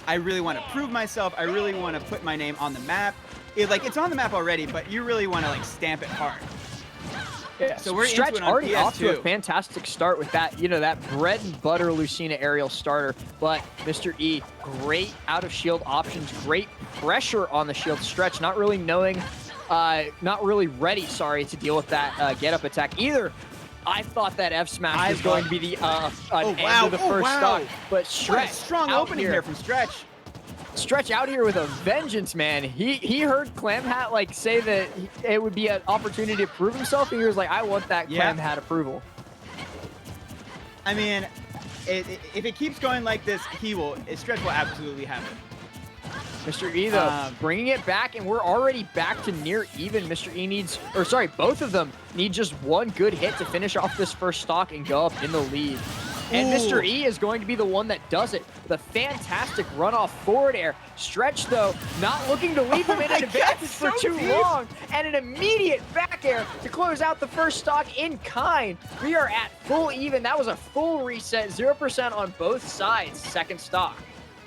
I really want to prove myself. I really want to put my name on the map. It's on the map already, but you really want to like stamp it hard. Yeah, so we're Stretch into it on already PS2. off to a fantastic start with that, that bread and butter Lucina aerial starter. But Mr. E, great out of shield options, great pressure on the shield. Stretch not really ready, to deal with that get up attack either. I thought that F smash was going to be the end of the first stock, but Stretch, what a strong opening here from Stretch. Stretch out here with a vengeance, man. He heard Clam Hat say that it would be an opportunity to prove himself, and he was like, I want that Clam Hat approval. I mean, if it keeps going like this, Stretch will absolutely have it. Mr. E, though, bringing it back, and we're already back to near even. Mr. E needs, both of them need just one good hit to finish off this first stock and go up in the lead. And Mr. E is going to be the one that does it with a fantastic runoff forward air. Stretch, though, not looking to leave him in an advantage for too long. And an immediate back air to close out the first stock in kind. We are at full even. That was a full reset, 0% on both sides, second stock.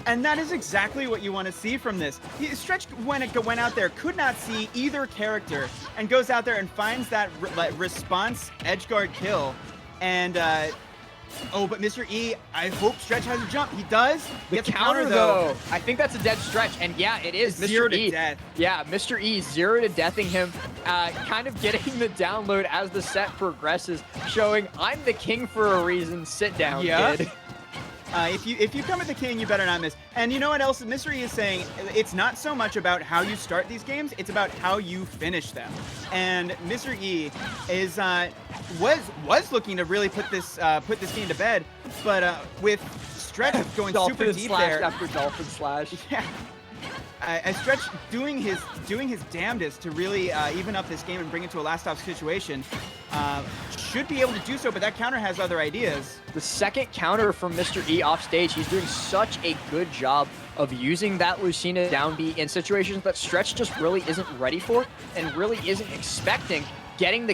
And that is exactly what you want to see from this. Stretch, when it went out there, could not see either character and goes out there and finds that response edgeguard kill. And, but Mr. E, I hope Stretch has a jump. He does. The counter, though. I think that's a dead Stretch. And yeah, it is. Mr. Zero to E. death. Yeah, Mr. E 0 to deathing him, kind of getting the download as the set progresses, showing I'm the king for a reason. Sit down, kid. If you come at the king, you better not miss. And you know what else Mr. E is saying? It's not so much about how you start these games, it's about how you finish them. And Mr. E is was looking to really put this game to bed, but with Stretch going super deep there after Dolphin Slash. Yeah. Stretch doing his damnedest to really even up this game and bring it to a last stop situation. Should be able to do so, but that counter has other ideas. The second counter from Mr. E off stage, he's doing such a good job of using that Lucina down B in situations that Stretch just really isn't ready for and really isn't expecting, getting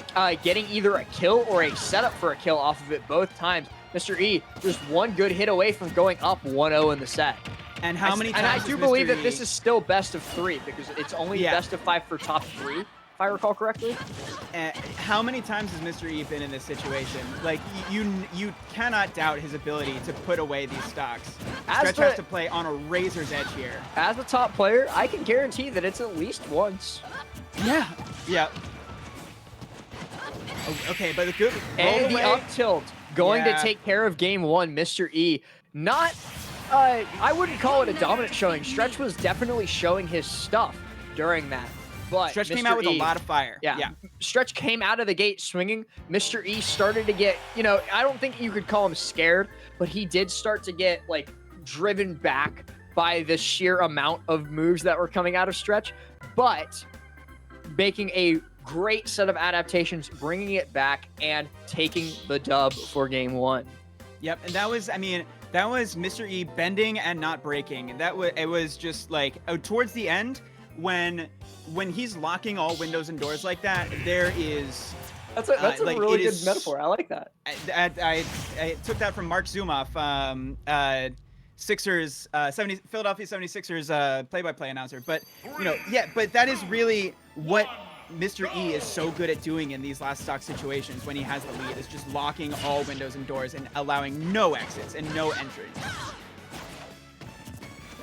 either a kill or a setup for a kill off of it both times. Mr. E just one good hit away from going up 1-0 in the set. And how many times? And I do believe that this is still best of 3 because it's only best of 5 for top 3, if I recall correctly. How many times has Mr. E been in this situation? Like, you cannot doubt his ability to put away these stocks. Stretch has to play on a razor's edge here. As the top player, I can guarantee that it's at least once. Yeah. Yeah. Okay, but the good and the up tilt going to take care of game 1. Mr. E, not. I wouldn't call it a dominant showing. Stretch was definitely showing his stuff during that. But Stretch came out with a lot of fire. Yeah. Stretch came out of the gate swinging. Mr. E started to get, I don't think you could call him scared, but he did start to get, driven back by the sheer amount of moves that were coming out of Stretch. But making a great set of adaptations, bringing it back, and taking the dub for game 1. Yep, and that was Mr. E bending and not breaking. It was just towards the end when he's locking all windows and doors like that, there is. That's a really good metaphor. I like that. I took that from Mark Zumoff, Sixers, Philadelphia 76ers play-by-play announcer. But but that is really what Mr. E is so good at doing in these last stock situations when he has the lead, is just locking all windows and doors and allowing no exits and no entries.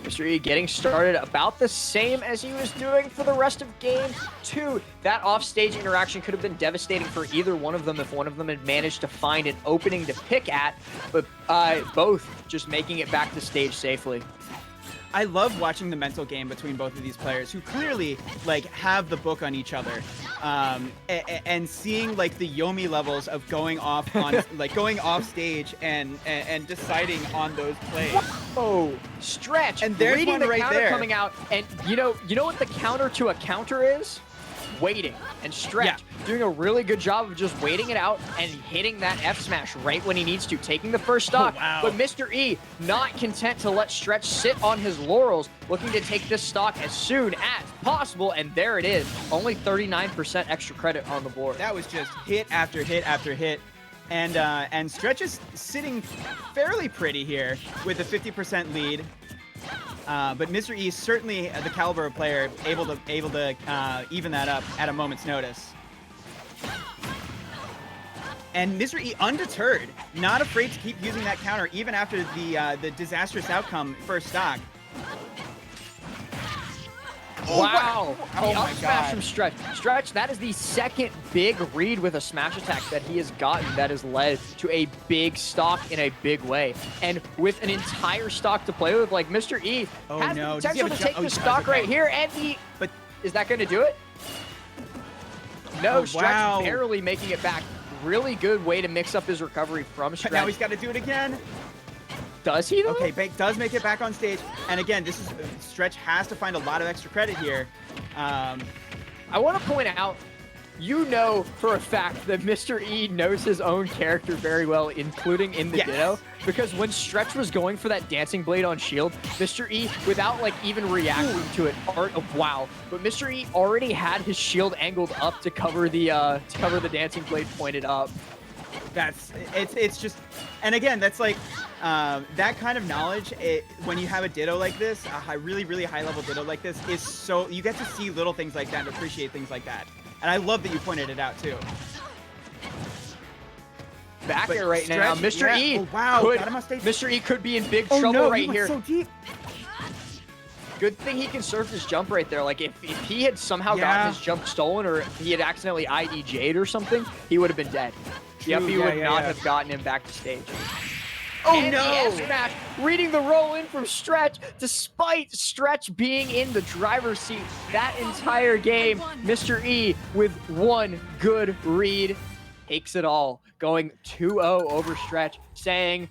Mr. E getting started about the same as he was doing for the rest of game 2. That offstage interaction could have been devastating for either one of them if one of them had managed to find an opening to pick at, but both just making it back to stage safely. I love watching the mental game between both of these players who clearly have the book on each other, and seeing the Yomi levels of going off on going off stage and deciding on those plays. Oh, Stretch! And there's reading one the right counter there coming out, and you know what the counter to a counter is? Waiting. And Stretch doing a really good job of just waiting it out and hitting that F smash right when he needs to, taking the first stock. Oh, wow. But Mr. E not content to let Stretch sit on his laurels, looking to take this stock as soon as possible, and there it is. Only 39% extra credit on the board. That was just hit after hit after hit. And Stretch is sitting fairly pretty here with a 50% lead. But Mr. E is certainly the caliber of player able to even that up at a moment's notice. And Mr. E undeterred, not afraid to keep using that counter even after the disastrous outcome first stock. Wow. Oh The my up smash God. from Stretch. Stretch, that is the second big read with a smash attack that he has gotten that has led to a big stock in a big way. And with an entire stock to play with, like Mr. E Oh, has no. the Does he have potential a to jump? take Oh, the he does, stock okay. right here, and he... But is that going to do it? No, Oh, Stretch wow. barely making it back. Really good way to mix up his recovery from But Stretch. now he's got to do it again. Does he, though? Okay, Bake does make it back on stage. And again, this is Stretch has to find a lot of extra credit here. I want to point out, you know for a fact that Mr. E knows his own character very well, including in the Yes. Ditto, because when Stretch was going for that dancing blade on shield, Mr. E, without like even reacting to it, wow, but Mr. E already had his shield angled up to cover the dancing blade pointed up. It's just, and again, that's like that kind of knowledge. When you have a Ditto like this, a really high level Ditto like this, is so you get to see little things like that and appreciate things like that. And I love that you pointed it out too. Back But air right now, Stretch, Mr. yeah. E. Oh, wow, could, got him on stage. Mr. E could be in big Oh trouble no, right he went here. so deep. Good thing he can surf his jump right there. Like, if he had somehow Yeah. gotten his jump stolen, or if he had accidentally IDJ'd or something, he would have been dead. True, Yep, he yeah, would yeah, not yeah. have gotten him back to stage. Oh And no! the S-Smash, reading the roll in from Stretch, despite Stretch being in the driver's seat that entire game. Mr. E, with one good read, takes it all, going 2-0 over Stretch, saying,